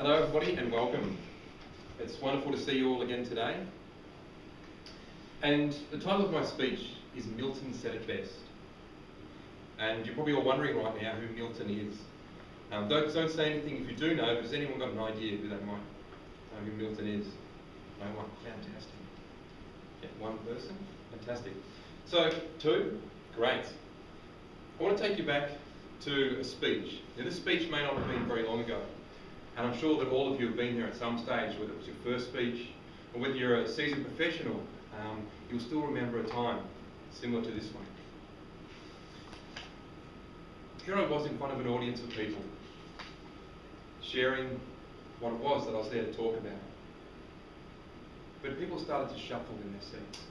Hello everybody and welcome. It's wonderful to see you all again today. And the title of my speech is Milton Said It Best. And you're probably all wondering right now who Milton is. Don't say anything if you do know, but has anyone got an idea who they might know who Milton is? No one? Fantastic. Yeah, one person? Fantastic. So, two? Great. I want to take you back to a speech. Now this speech may not have been very long ago. And I'm sure that all of you have been here at some stage, whether it was your first speech or whether you're a seasoned professional, you'll still remember a time similar to this one. Here I was in front of an audience of people, sharing what it was that I was there to talk about. But people started to shuffle in their seats.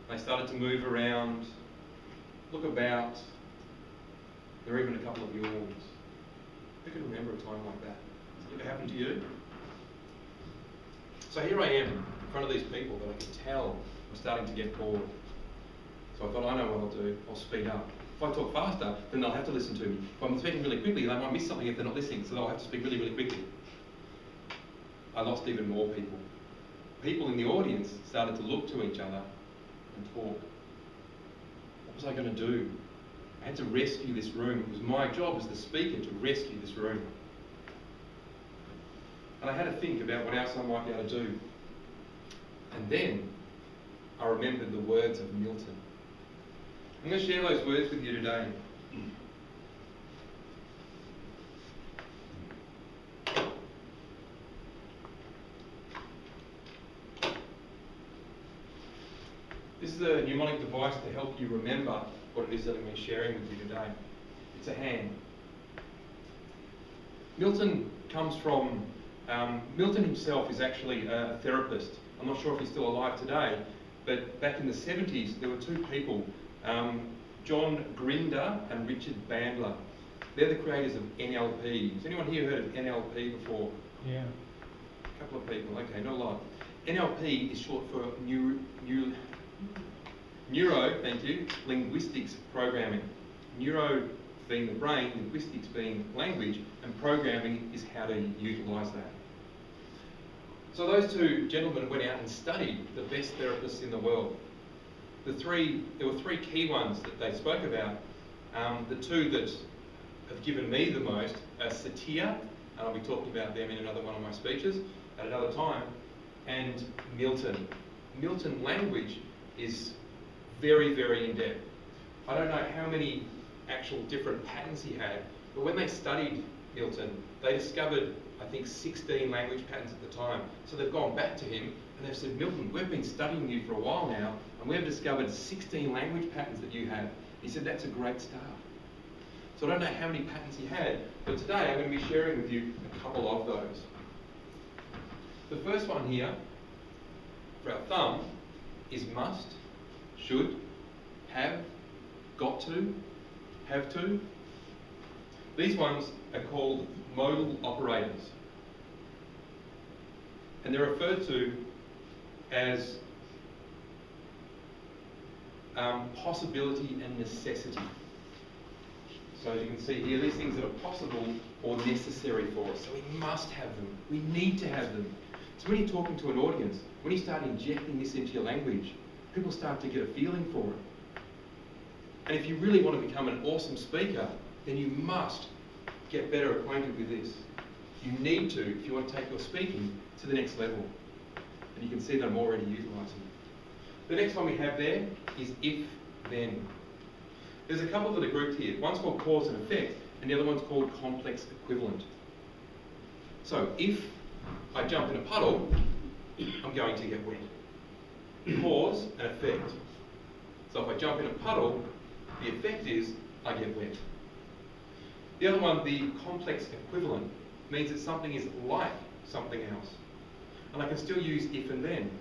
They started to move around, look about. There were even a couple of yawns. Who can remember a time like that? Has it ever happened to you? So here I am in front of these people that I can tell I'm starting to get bored. So I thought, I know what I'll do. I'll speed up. If I talk faster, then they'll have to listen to me. If I'm speaking really quickly, they might miss something if they're not listening, so they'll have to speak really, really quickly. I lost even more people. People in the audience started to look to each other and talk. What was I going to do? I had to rescue this room. It was my job as the speaker to rescue this room. And I had to think about what else I might be able to do. And then I remembered the words of Milton. I'm going to share those words with you today. This is a mnemonic device to help you remember what it is that I'm going to be sharing with you today. It's a hand. Milton comes from, Milton himself is actually a therapist. I'm not sure if he's still alive today, but back in the 70s there were two people, John Grinder and Richard Bandler. They're the creators of NLP. Has anyone here heard of NLP before? Yeah. A couple of people, okay, not a lot. NLP is short for linguistics programming. Neuro being the brain, linguistics being language, and programming is how to utilise that. So those two gentlemen went out and studied the best therapists in the world. There were three key ones that they spoke about. The two that have given me the most are Satir, and I'll be talking about them in another one of my speeches at another time, and Milton. Milton language is very, very in-depth. I don't know how many actual different patterns he had, but when they studied Milton, they discovered, I think, 16 language patterns at the time. So they've gone back to him and they've said, Milton, we've been studying you for a while now, and we've discovered 16 language patterns that you have. He said, that's a great start. So I don't know how many patterns he had, but today I'm going to be sharing with you a couple of those. The first one here, for our thumb, is must, should, have, got to, have to. These ones are called modal operators. And they're referred to as possibility and necessity. So as you can see here, these things that are possible or necessary for us. So we must have them. We need to have them. So when you're talking to an audience, when you start injecting this into your language, people start to get a feeling for it. And if you really want to become an awesome speaker, then you must get better acquainted with this. You need to if you want to take your speaking to the next level. And you can see that I'm already utilising it. The next one we have there is if, then. There's a couple that are grouped here. One's called cause and effect, and the other one's called complex equivalent. So if I jump in a puddle, I'm going to get wet. Cause and effect. So if I jump in a puddle, the effect is I get wet. The other one, the complex equivalent, means that something is like something else. And I can still use if and then.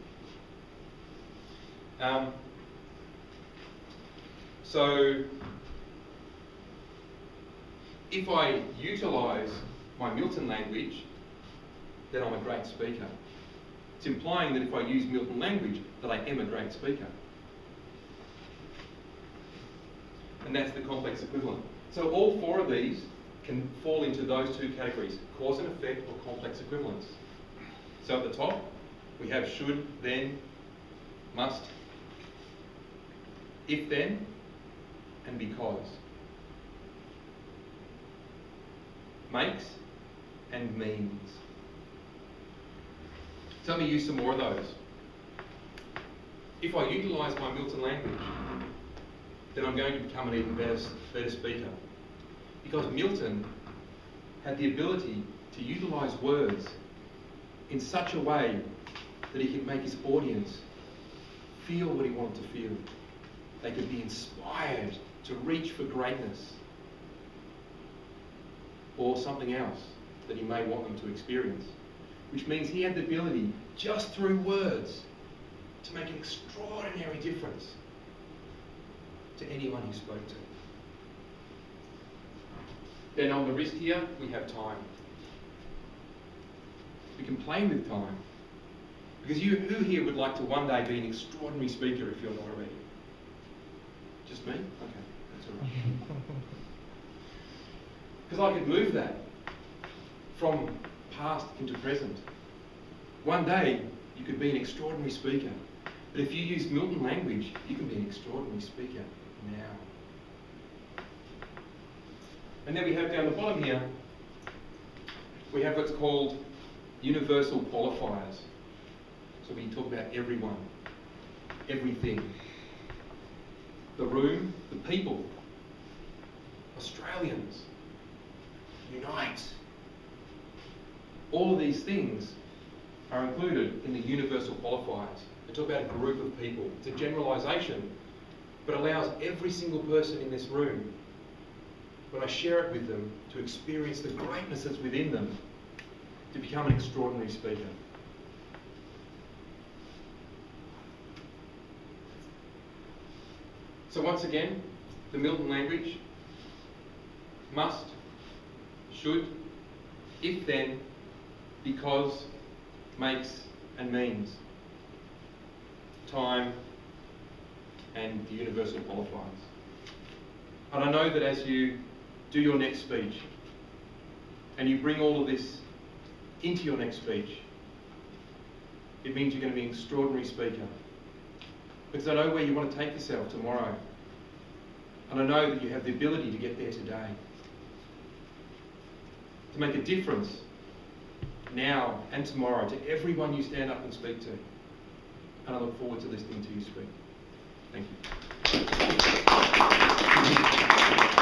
So if I utilise my Milton language, then I'm a great speaker. It's implying that if I use Milton language, that I am a great speaker. And that's the complex equivalent. So all four of these can fall into those two categories, cause and effect or complex equivalence. So at the top, we have should, then, must, if then, and because. Makes and means. So let me use some more of those. If I utilise my Milton language, then I'm going to become an even better speaker. Because Milton had the ability to utilise words in such a way that he could make his audience feel what he wanted to feel. They could be inspired to reach for greatness or something else that he may want them to experience. Which means he had the ability, just through words, to make an extraordinary difference to anyone he spoke to. Then on the wrist here, we have time. We can play with time. Because who here would like to one day be an extraordinary speaker if you're not already? Just me? Okay, that's all right. Because I could move that from past into present. One day, you could be an extraordinary speaker. But if you use Milton language, you can be an extraordinary speaker now. And then we have down the bottom here, we have what's called universal qualifiers. So we talk about everyone, everything. The room, the people, Australians, unite. All of these things are included in the universal qualifiers. They talk about a group of people. It's a generalisation, but allows every single person in this room, when I share it with them, to experience the greatness that's within them, to become an extraordinary speaker. So once again, the Milton language: must, should, if then, because, makes and means. Time and the universal qualifiers. And I know that as you do your next speech and you bring all of this into your next speech, it means you're going to be an extraordinary speaker. Because I know where you want to take yourself tomorrow. And I know that you have the ability to get there today. To make a difference now and tomorrow to everyone you stand up and speak to. And I look forward to listening to you speak. Thank you.